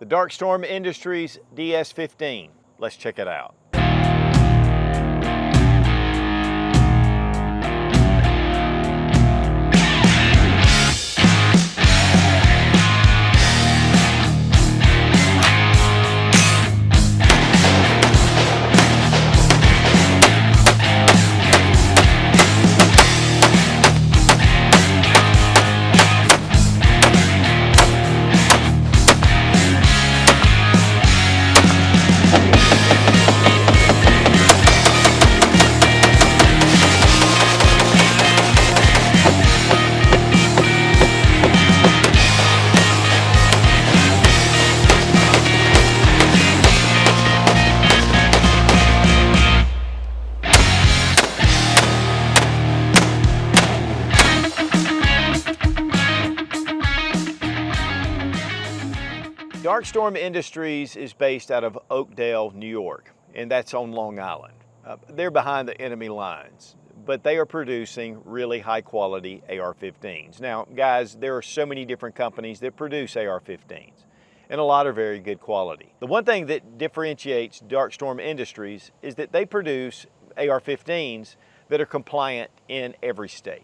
The Darkstorm Industries DS-15. Let's check it out. Darkstorm Industries is based out of Oakdale, New York, and that's on Long Island. They're behind the enemy lines, but they are producing really high quality AR-15s. Now, guys, there are so many different companies that produce AR-15s, and a lot are very good quality. The one thing that differentiates Darkstorm Industries is that they produce AR-15s that are compliant in every state.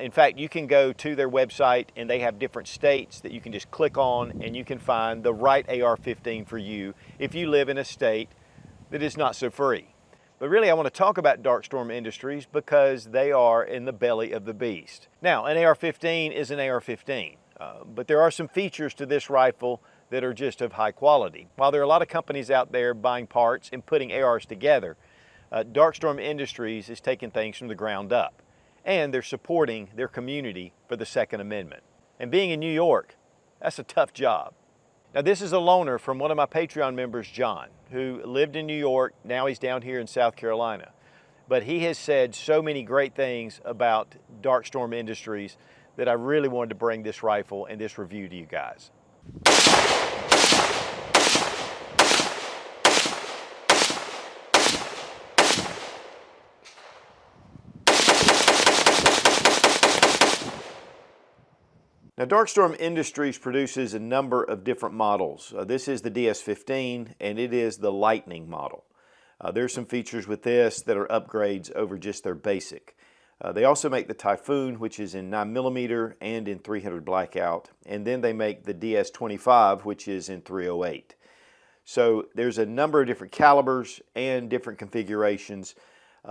In fact, you can go to their website and they have different states that you can just click on and you can find the right AR-15 for you if you live in a state that is not so free. But really, I want to talk about Darkstorm Industries because they are in the belly of the beast. Now, an AR-15 is an AR-15, but there are some features to this rifle that are just of high quality. While there are a lot of companies out there buying parts and putting ARs together, Darkstorm Industries is taking things from the ground up. And they're supporting their community for the Second Amendment. And being in New York, that's a tough job. Now, this is a loaner from one of my Patreon members, John, who lived in New York. Now he's down here in South Carolina. But he has said so many great things about Darkstorm Industries that I really wanted to bring this rifle and this review to you guys. Now, Darkstorm Industries produces a number of different models. This is the DS-15, and it is the Lightning model. There's some features with this that are upgrades over just their basic. They also make the Typhoon, which is in 9mm and in 300 blackout, and then they make the DS-25, which is in 308. So there's a number of different calibers and different configurations.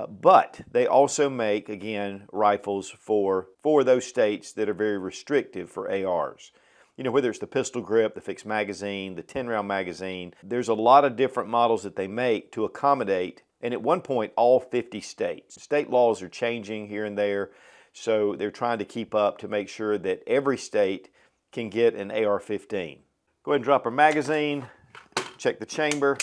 But they also make, again, rifles for those states that are very restrictive for ARs. You know, whether it's the pistol grip, the fixed magazine, the 10-round magazine, there's a lot of different models that they make to accommodate, and at one point, all 50 states. State laws are changing here and there, so they're trying to keep up to make sure that every state can get an AR-15. Go ahead and drop our magazine, check the chamber,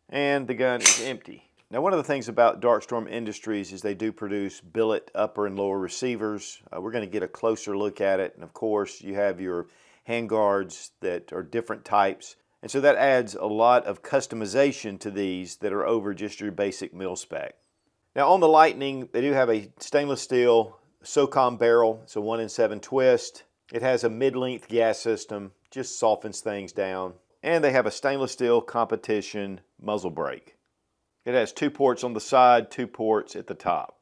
and the gun is empty. Now, one of the things about Darkstorm Industries is they do produce billet upper and lower receivers. We're going to get a closer look at it. And of course, you have your handguards that are different types. And so that adds a lot of customization to these that are over just your basic mil spec. Now, on the Lightning, they do have a stainless steel SOCOM barrel. It's a 1-in-7 twist. It has a mid-length gas system, just softens things down. And they have a stainless steel competition muzzle brake. It has 2 ports on the side, 2 ports at the top.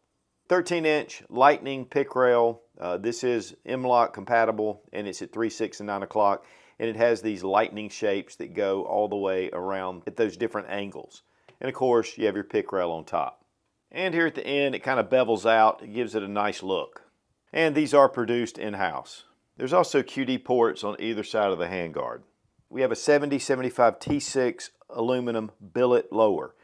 13-inch Lightning pick rail. This is M-LOK compatible, and it's at 3, 6, and 9 o'clock. And it has these lightning shapes that go all the way around at those different angles. And of course, you have your pick rail on top. And here at the end, it kind of bevels out. It gives it a nice look. And these are produced in-house. There's also QD ports on either side of the handguard. We have a 70-75 T6 aluminum billet lower.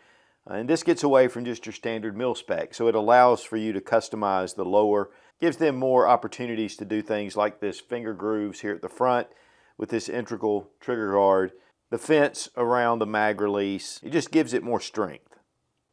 And this gets away from just your standard mil spec, so it allows for you to customize the lower, gives them more opportunities to do things like this finger grooves here at the front with this integral trigger guard, the fence around the mag release. It just gives it more strength.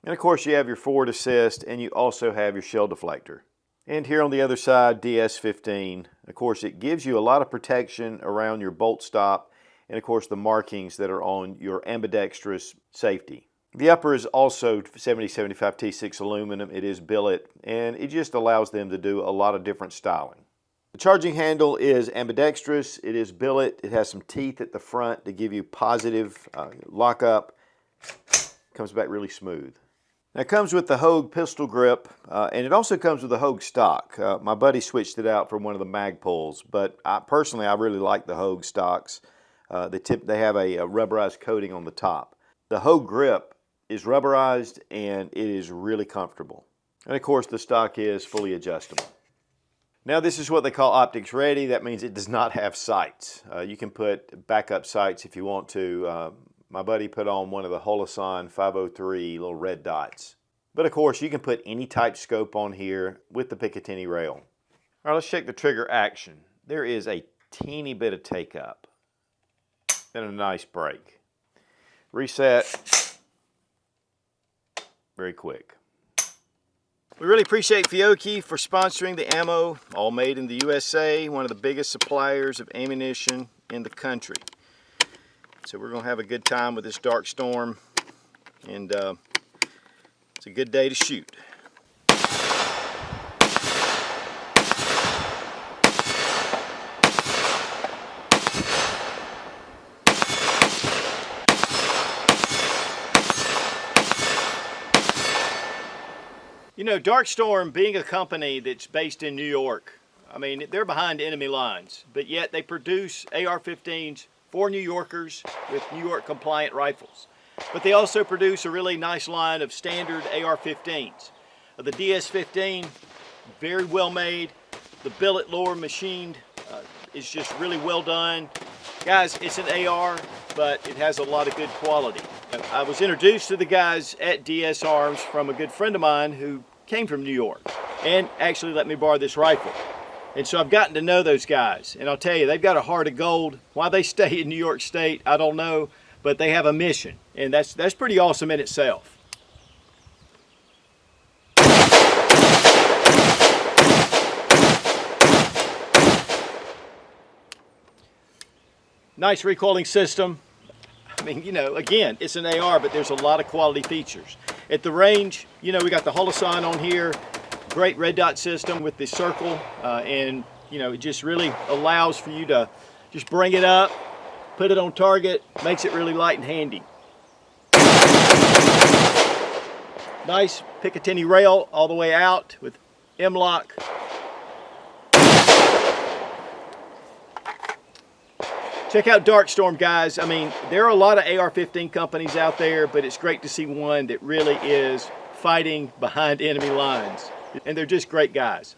And of course, you have your forward assist, and you also have your shell deflector. And here on the other side, DS-15. Of course, it gives you a lot of protection around your bolt stop, and of course the markings that are on your ambidextrous safety. The upper is also 70-75 T6 aluminum. It is billet, and it just allows them to do a lot of different styling. The charging handle is ambidextrous. It is billet. It has some teeth at the front to give you positive lockup. Comes back really smooth. Now it comes with the Hogue pistol grip, and it also comes with the Hogue stock. My buddy switched it out for one of the Magpuls, but personally I really like the Hogue stocks. They have a rubberized coating on the top. The Hogue grip is rubberized and it is really comfortable. And of course the stock is fully adjustable. Now this is what they call optics ready. That means it does not have sights. You can put backup sights if you want to. My buddy put on one of the Holosun 503 little red dots. But of course you can put any type scope on here with the Picatinny rail. All right, let's check the trigger action. There is a teeny bit of take up and a nice break. Reset, very quick. We really appreciate Fiocchi for sponsoring the ammo, all made in the USA, one of the biggest suppliers of ammunition in the country. So we're going to have a good time with this Dark Storm, and it's a good day to shoot. You know, Dark Storm, being a company that's based in New York, I mean, they're behind enemy lines, but yet they produce AR-15's for New Yorkers with New York compliant rifles. But they also produce a really nice line of standard AR-15's. The DS-15, very well made. The billet lower machined is just really well done. Guys, it's an AR, but it has a lot of good quality. I was introduced to the guys at DS Arms from a good friend of mine who came from New York and actually let me borrow this rifle. And so I've gotten to know those guys, and I'll tell you, they've got a heart of gold. Why they stay in New York State, I don't know, but they have a mission, and that's pretty awesome in itself. Nice recoiling system. I mean, you know, again, it's an AR, but there's a lot of quality features. At the range, you know, we got the Holosun on here, great red dot system with the circle, and, you know, it just really allows for you to just bring it up, put it on target, makes it really light and handy. Nice Picatinny rail all the way out with M-lock. Check out Dark Storm, guys. I mean, there are a lot of AR-15 companies out there, but it's great to see one that really is fighting behind enemy lines. And they're just great guys.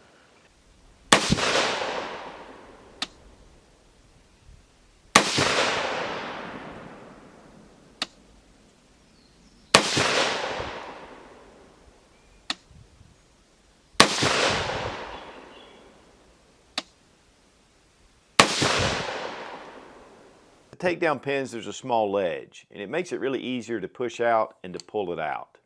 The takedown pins, there's a small ledge, and it makes it really easier to push out and to pull it out.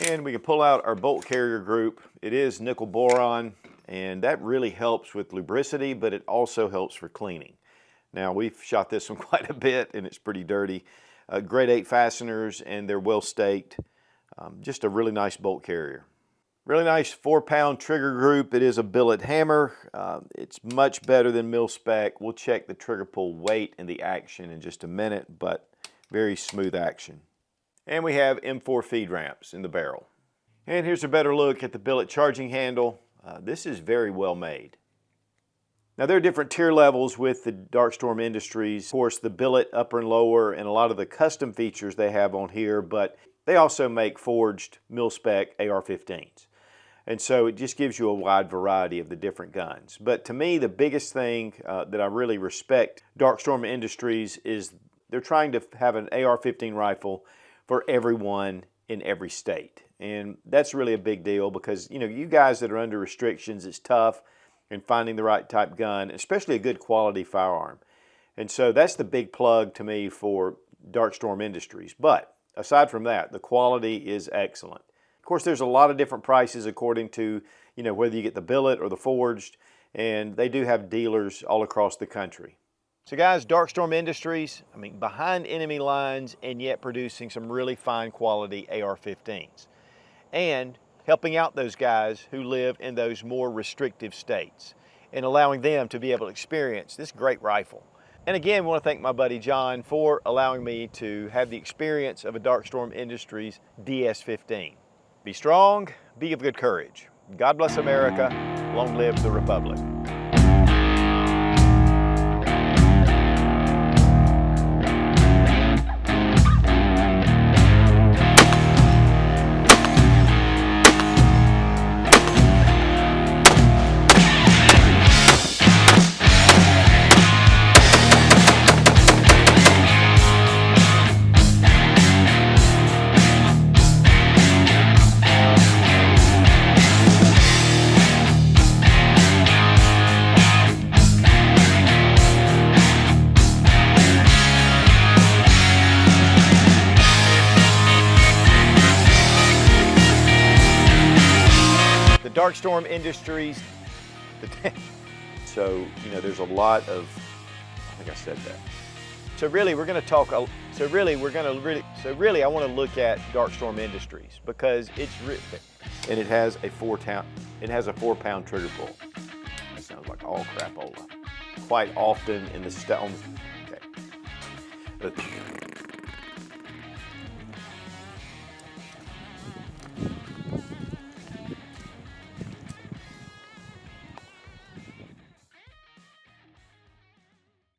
And we can pull out our bolt carrier group. It is nickel boron, and that really helps with lubricity, but it also helps for cleaning. Now, we've shot this one quite a bit, and it's pretty dirty. Grade 8 fasteners, and they're well staked. Just a really nice bolt carrier. Really nice 4-pound trigger group. It is a billet hammer. It's much better than mil spec. We'll check the trigger pull weight and the action in just a minute, but very smooth action. And we have M4 feed ramps in the barrel. And here's a better look at the billet charging handle. This is very well made. Now there are different tier levels with the Dark Storm Industries. Of course, the billet upper and lower and a lot of the custom features they have on here, but they also make forged mil-spec AR-15s. And so it just gives you a wide variety of the different guns. But to me, the biggest thing that I really respect Dark Storm Industries is they're trying to have an AR-15 rifle for everyone in every state. And that's really a big deal because, you know, you guys that are under restrictions, it's tough in finding the right type gun, especially a good quality firearm. And so that's the big plug to me for Dark Storm Industries. But aside from that, the quality is excellent. Of course, there's a lot of different prices according to, you know, whether you get the billet or the forged, and they do have dealers all across the country. So guys, Dark Storm Industries, I mean, behind enemy lines and yet producing some really fine quality AR-15s. And helping out those guys who live in those more restrictive states. and allowing them to be able to experience this great rifle. And again, I want to thank my buddy John for allowing me to have the experience of a Darkstorm Industries DS-15. Be strong, be of good courage. God bless America, long live the Republic. Darkstorm Industries. So, you know, there's a lot of, I think I said that. So really, we're going to talk, I want to look at Darkstorm Industries because it's, and it has a 4-pound trigger pull. That sounds like all crapola. Quite often in the okay.